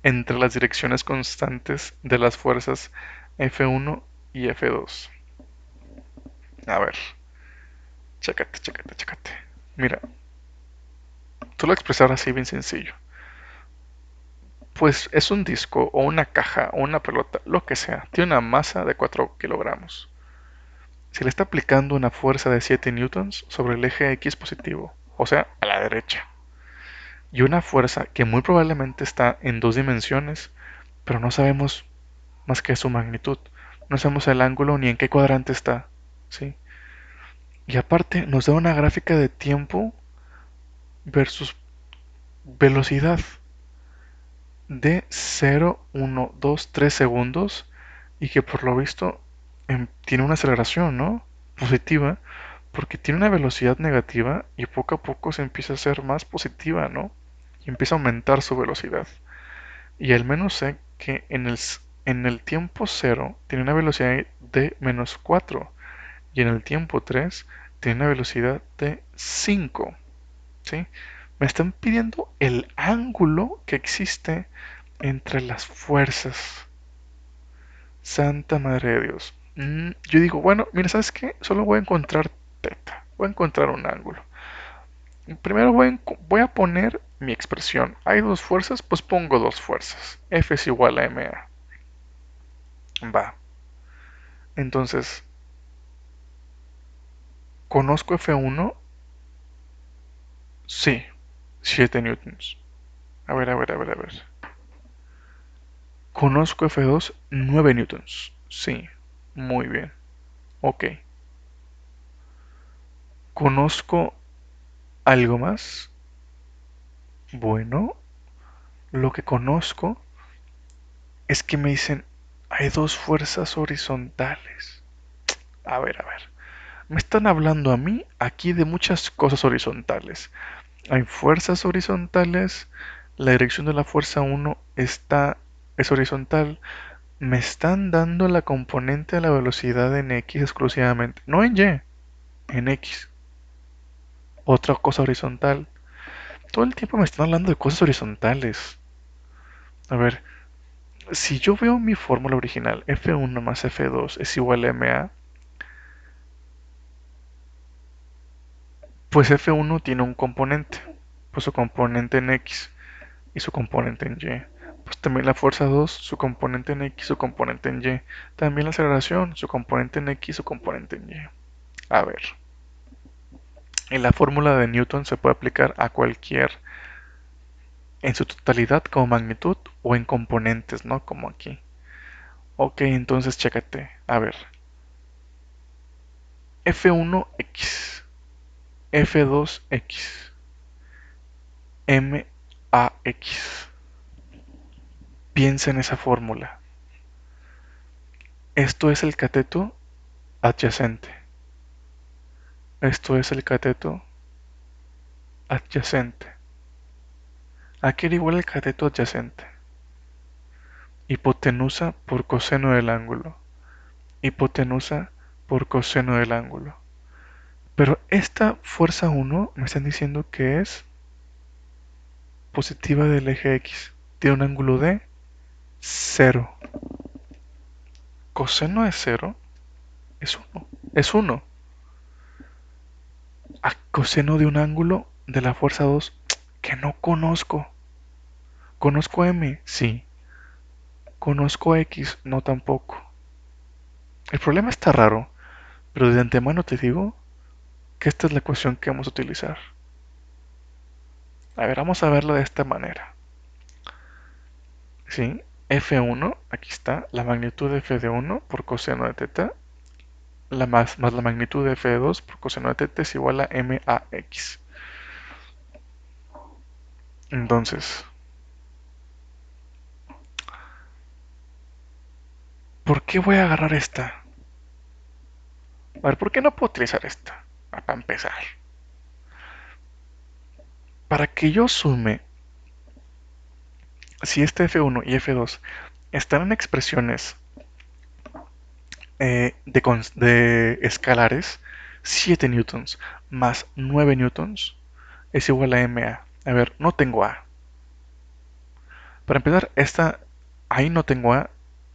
entre las direcciones constantes de las fuerzas F1 y F2? A ver, chécate, chécate, chécate. Mira, tú lo expresar así bien sencillo. Pues es un disco o una caja o una pelota, lo que sea. Tiene una masa de 4 kilogramos. Se le está aplicando una fuerza de 7 newtons sobre el eje X positivo, o sea, a la derecha. Y una fuerza que muy probablemente está en 2 dimensiones, pero no sabemos más que su magnitud. No sabemos el ángulo ni en qué cuadrante está, ¿sí? Y aparte nos da una gráfica de tiempo versus velocidad de 0, 1, 2, 3 segundos y que por lo visto tiene una aceleración, ¿no? Positiva, porque tiene una velocidad negativa y poco a poco se empieza a hacer más positiva, ¿no? Y empieza a aumentar su velocidad. Y al menos sé que en el tiempo cero tiene una velocidad de menos 4 y en el tiempo 3 tiene una velocidad de 5, ¿sí? Me están pidiendo el ángulo que existe entre las fuerzas. Santa Madre de Dios. Yo digo, bueno, mira, ¿sabes qué? Solo voy a encontrar teta. Voy a encontrar un ángulo. Primero voy a poner mi expresión. Hay dos fuerzas, pues pongo dos fuerzas. F es igual a ma. Va. Entonces, conozco F1 Sí, 7 newtons. A ver, a ver, a ver, a ver. Conozco F2, 9 newtons. Sí, muy bien. Ok. ¿Conozco algo más? Bueno, lo que conozco es que me dicen, hay dos fuerzas horizontales. A ver. Me están hablando a mí aquí de muchas cosas horizontales. Hay fuerzas horizontales, la dirección de la fuerza uno es horizontal. Me están dando la componente de la velocidad en X exclusivamente, no en Y, en X. Otra cosa horizontal. Todo el tiempo me están hablando de cosas horizontales. A ver, si yo veo mi fórmula original, F1 más F2 es igual a ma, pues F1 tiene un componente, pues su componente en X y su componente en Y. Pues también la fuerza 2, su componente en X, su componente en Y. También la aceleración, su componente en X, su componente en Y. A ver, en la fórmula de Newton se puede aplicar a cualquier, en su totalidad como magnitud o en componentes, ¿no? Como aquí. Ok, entonces chécate. A ver, F1X, F2X, MAX. Piensa en esa fórmula. Esto es el cateto adyacente. Esto es el cateto adyacente. ¿A qué era igual el cateto adyacente? Hipotenusa por coseno del ángulo. Hipotenusa por coseno del ángulo. Pero esta fuerza 1 me están diciendo que es positiva del eje X. Tiene un ángulo de 0. Coseno de 0 es 1. Es 1. A coseno de un ángulo de la fuerza 2 que no conozco. ¿Conozco M? Sí. ¿Conozco X? No tampoco. El problema está raro, pero de antemano te digo que esta es la ecuación que vamos a utilizar. A ver, vamos a verlo de esta manera. ¿Sí? F1, aquí está, la magnitud de F de 1 por coseno de teta, más la magnitud de F de 2 por coseno de teta es igual a MAX. Entonces, ¿por qué voy a agarrar esta? A ver, ¿por qué no puedo utilizar esta? Para empezar. Para que yo sume si este F1 y F2 están en expresiones de escalares, 7 newtons más 9 newtons es igual a MA. A ver, no tengo A. Para empezar, ahí no tengo A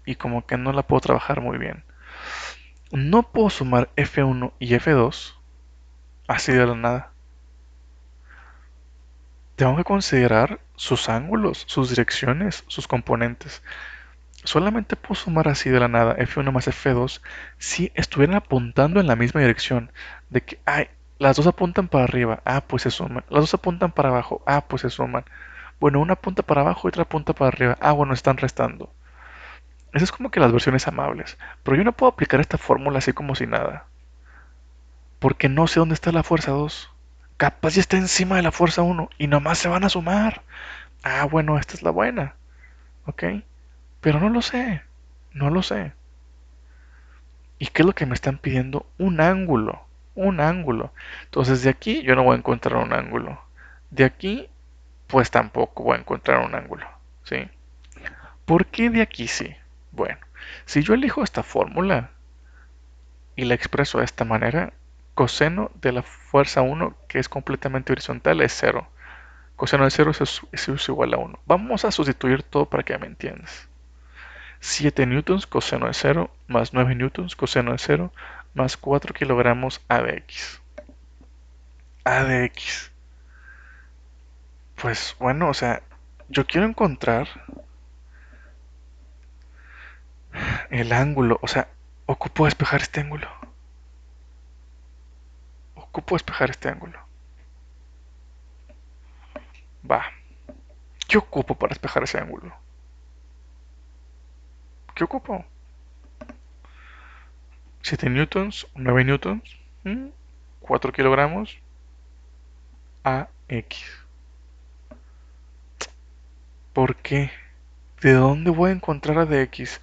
y como que no la puedo trabajar muy bien. No puedo sumar F1 y F2 así de la nada. Tengo que considerar sus ángulos, sus direcciones, sus componentes. Solamente puedo sumar así de la nada F1 más F2 si estuvieran apuntando en la misma dirección. De que, ay, las dos apuntan para arriba, ah, pues se suman. Las dos apuntan para abajo, ah, pues se suman. Bueno, una apunta para abajo y otra apunta para arriba, ah, bueno, están restando. Esas es como que las versiones amables. Pero yo no puedo aplicar esta fórmula así como si nada. Porque no sé dónde está la fuerza 2. Capaz ya está encima de la fuerza 1 y nomás se van a sumar. Ah, bueno, esta es la buena. ¿Ok? Pero no lo sé. No lo sé. ¿Y qué es lo que me están pidiendo? Un ángulo. Un ángulo. Entonces de aquí yo no voy a encontrar un ángulo. De aquí, pues tampoco voy a encontrar un ángulo. ¿Sí? ¿Por qué de aquí sí? Bueno, si yo elijo esta fórmula y la expreso de esta manera, coseno de la fuerza 1, que es completamente horizontal, es 0. Coseno de 0 es igual a 1. Vamos a sustituir todo para que me entiendas. 7 newtons coseno de 0 más 9 newtons coseno de 0 más 4 kilogramos A de X. A de X. Pues bueno, o sea, yo quiero encontrar el ángulo, o sea, ocupo despejar este ángulo. Ocupo despejar este ángulo. Va. ¿Qué ocupo para despejar ese ángulo? ¿Qué ocupo? 7 newtons, 9 newtons, 4 kilogramos, AX. ¿Por qué? ¿De dónde voy a encontrar a dx?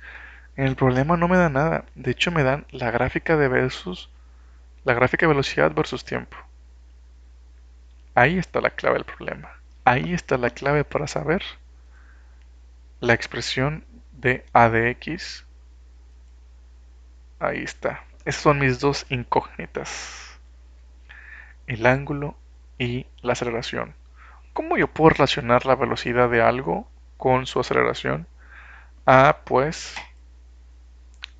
En el problema no me da nada. De hecho, me dan la gráfica la gráfica de velocidad versus tiempo. Ahí está la clave del problema. Ahí está la clave para saber la expresión de a de x. Ahí está. Esas son mis dos incógnitas. El ángulo y la aceleración. ¿Cómo yo puedo relacionar la velocidad de algo con su aceleración? Ah, pues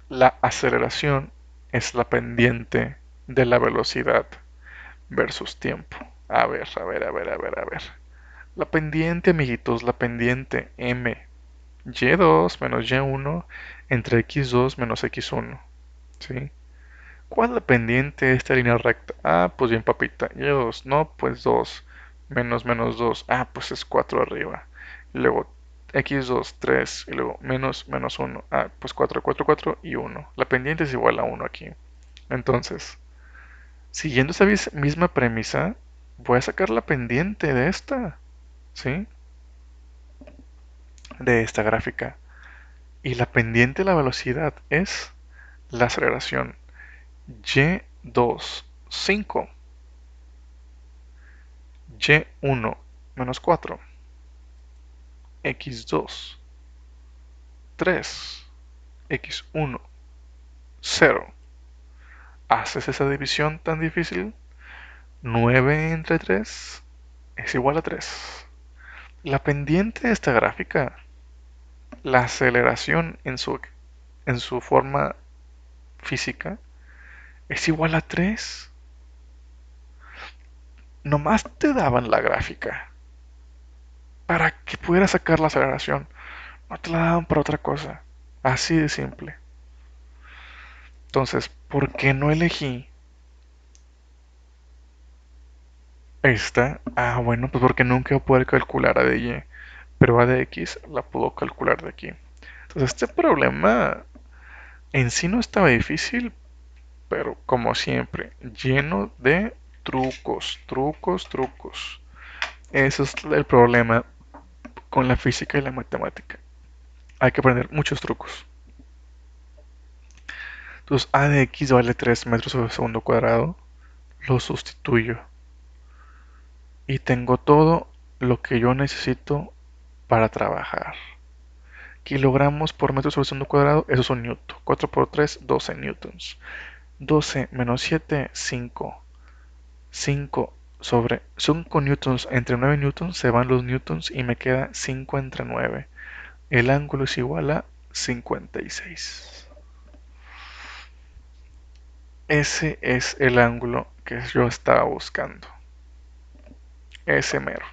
la aceleración es la pendiente de la velocidad versus tiempo. A ver, a ver, a ver, a ver, a ver. La pendiente, amiguitos, la pendiente m y2 menos y1 entre x2 menos x1. ¿Sí? ¿Cuál es la pendiente de esta línea recta? Ah, pues bien, papita. Y2, no, pues 2. Menos 2. Ah, pues es 4 arriba. Y luego x2, 3. Y luego menos 1. Ah, pues 4, 4, 4 y 1. La pendiente es igual a 1 aquí. Entonces, siguiendo esa misma premisa, voy a sacar la pendiente de esta. ¿Sí? De esta gráfica. Y la pendiente de la velocidad es la aceleración. Y2, 5. Y1, menos 4. X2, 3. X1, 0. ¿Haces esa división tan difícil? 9 entre 3 es igual a 3. La pendiente de esta gráfica, la aceleración en su forma física, es igual a 3. Nomás te daban la gráfica para que pudieras sacar la aceleración. No te la daban para otra cosa. Así de simple. Entonces, ¿por qué no elegí esta? Ah, bueno, pues porque nunca voy a poder calcular a de y, pero a de x la puedo calcular de aquí. Entonces, este problema en sí no estaba difícil, pero como siempre, lleno de trucos, trucos, trucos. Ese es el problema con la física y la matemática. Hay que aprender muchos trucos. Entonces, a de x vale 3 metros sobre segundo cuadrado. Lo sustituyo. Y tengo todo lo que yo necesito para trabajar. Kilogramos por metro sobre segundo cuadrado, eso es un newton. 4 por 3, 12 newtons. 12 menos 7, 5. 5 sobre 5 newtons entre 9 newtons, se van los newtons y me queda 5 entre 9. El ángulo es igual a 56. Ese es el ángulo que yo estaba buscando. Ese mero.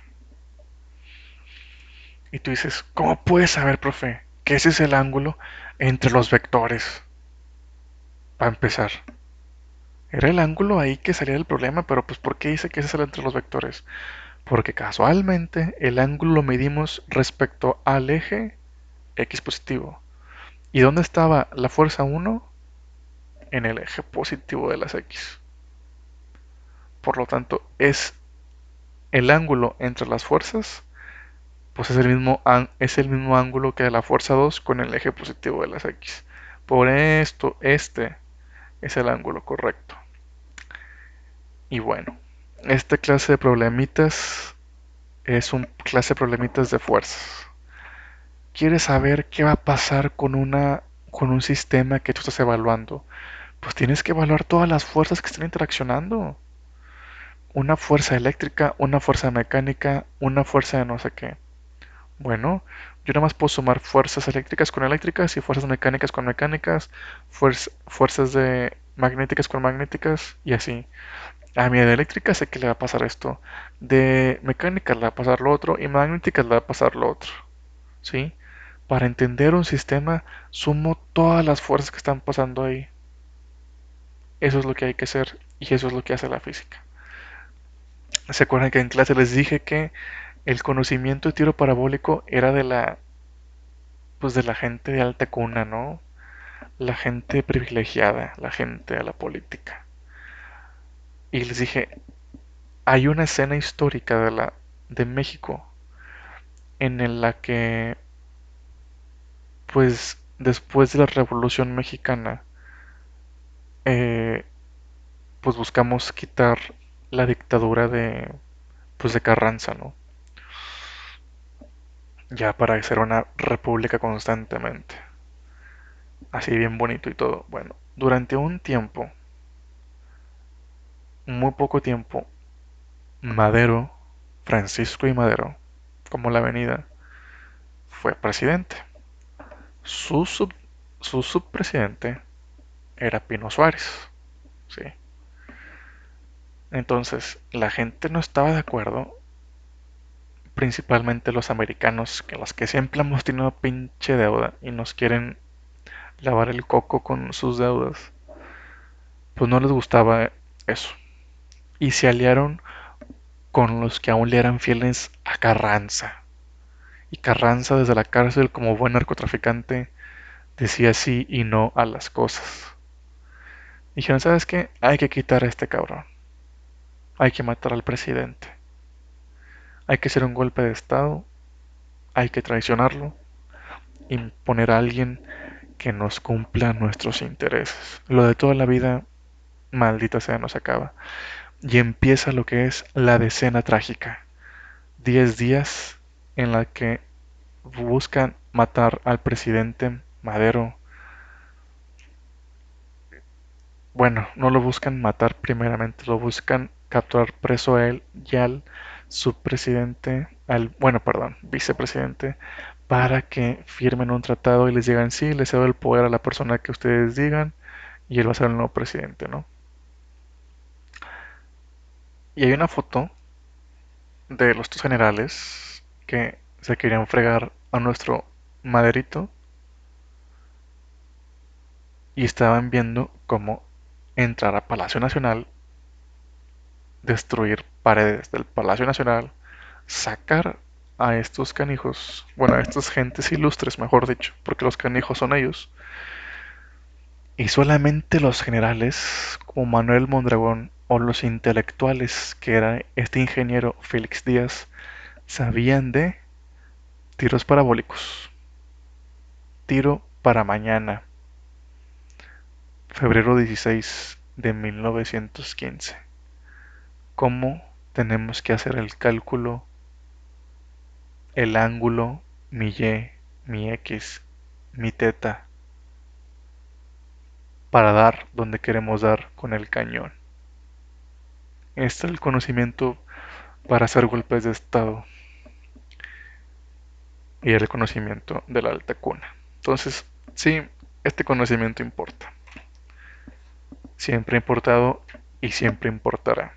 Y tú dices, ¿cómo puedes saber, profe, que ese es el ángulo entre los vectores? Para empezar, era el ángulo ahí que salía del problema, pero pues ¿por qué dice que ese es el entre los vectores? Porque casualmente el ángulo lo medimos respecto al eje x positivo. ¿Y dónde estaba la fuerza 1? En el eje positivo de las x. Por lo tanto, es el ángulo entre las fuerzas, pues es el mismo ángulo que la fuerza 2 con el eje positivo de las x. Por esto, este es el ángulo correcto. Y bueno, esta clase de problemitas es un clase de problemitas de fuerzas. ¿Quieres saber qué va a pasar con un sistema que tú estás evaluando? Pues tienes que evaluar todas las fuerzas que están interaccionando. Una fuerza eléctrica, una fuerza mecánica, una fuerza de no sé qué. Bueno, yo nada más puedo sumar fuerzas eléctricas con eléctricas y fuerzas mecánicas con mecánicas, fuerzas de magnéticas con magnéticas y así. A mi de eléctrica sé que le va a pasar esto. De mecánica le va a pasar lo otro y magnética le va a pasar lo otro. ¿Sí? Para entender un sistema, sumo todas las fuerzas que están pasando ahí. Eso es lo que hay que hacer y eso es lo que hace la física. ¿Se acuerdan que en clase les dije que El conocimiento de tiro parabólico era pues de la gente de alta cuna, ¿no? La gente privilegiada, la gente de la política. Y les dije, hay una escena histórica de México en la que, pues, después de la Revolución Mexicana, eh, pues buscamos quitar la dictadura pues de Carranza, ¿no? Ya para ser una república constantemente. Así bien bonito y todo. Bueno, durante un tiempo, muy poco tiempo, Madero, Francisco y Madero, como la avenida, fue presidente. Su, sub- su subpresidente era Pino Suárez, ¿sí? Entonces, la gente no estaba de acuerdo, principalmente los americanos, que los que siempre hemos tenido pinche deuda y nos quieren lavar el coco con sus deudas, pues no les gustaba eso. Y se aliaron con los que aún le eran fieles a Carranza. Y Carranza desde la cárcel como buen narcotraficante decía sí y no a las cosas. Dijeron, ¿sabes qué? Hay que quitar a este cabrón. Hay que matar al presidente. Hay que hacer un golpe de estado. Hay que traicionarlo. Imponer a alguien que nos cumpla nuestros intereses. Lo de toda la vida, maldita sea, nos acaba. Y empieza lo que es la decena trágica. 10 días en la que buscan matar al presidente Madero. Bueno, no lo buscan matar primeramente, lo buscan capturar preso a él y al subpresidente, bueno, perdón, vicepresidente, para que firmen un tratado y les digan, sí, les cedo el poder a la persona que ustedes digan y él va a ser el nuevo presidente, ¿no? Y hay una foto de los dos generales que se querían fregar a nuestro Maderito y estaban viendo cómo entrar a Palacio Nacional, destruir paredes del Palacio Nacional, sacar a estos canijos, bueno, a estas gentes ilustres, mejor dicho, porque los canijos son ellos, y solamente los generales como Manuel Mondragón o los intelectuales, que era este ingeniero Félix Díaz, sabían de tiros parabólicos. Tiro para mañana, febrero 16 de 1915. ¿Cómo tenemos que hacer el cálculo, el ángulo, mi Y, mi X, mi teta, para dar donde queremos dar con el cañón? Este es el conocimiento para hacer golpes de estado y el conocimiento de la alta cuna. Entonces, sí, este conocimiento importa. Siempre ha importado y siempre importará.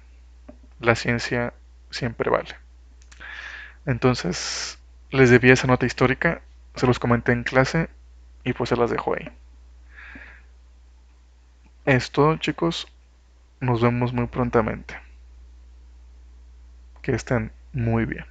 La ciencia siempre vale. Entonces, les debía esa nota histórica, se los comenté en clase y pues se las dejo ahí. Es todo, chicos. Nos vemos muy prontamente. Que estén muy bien.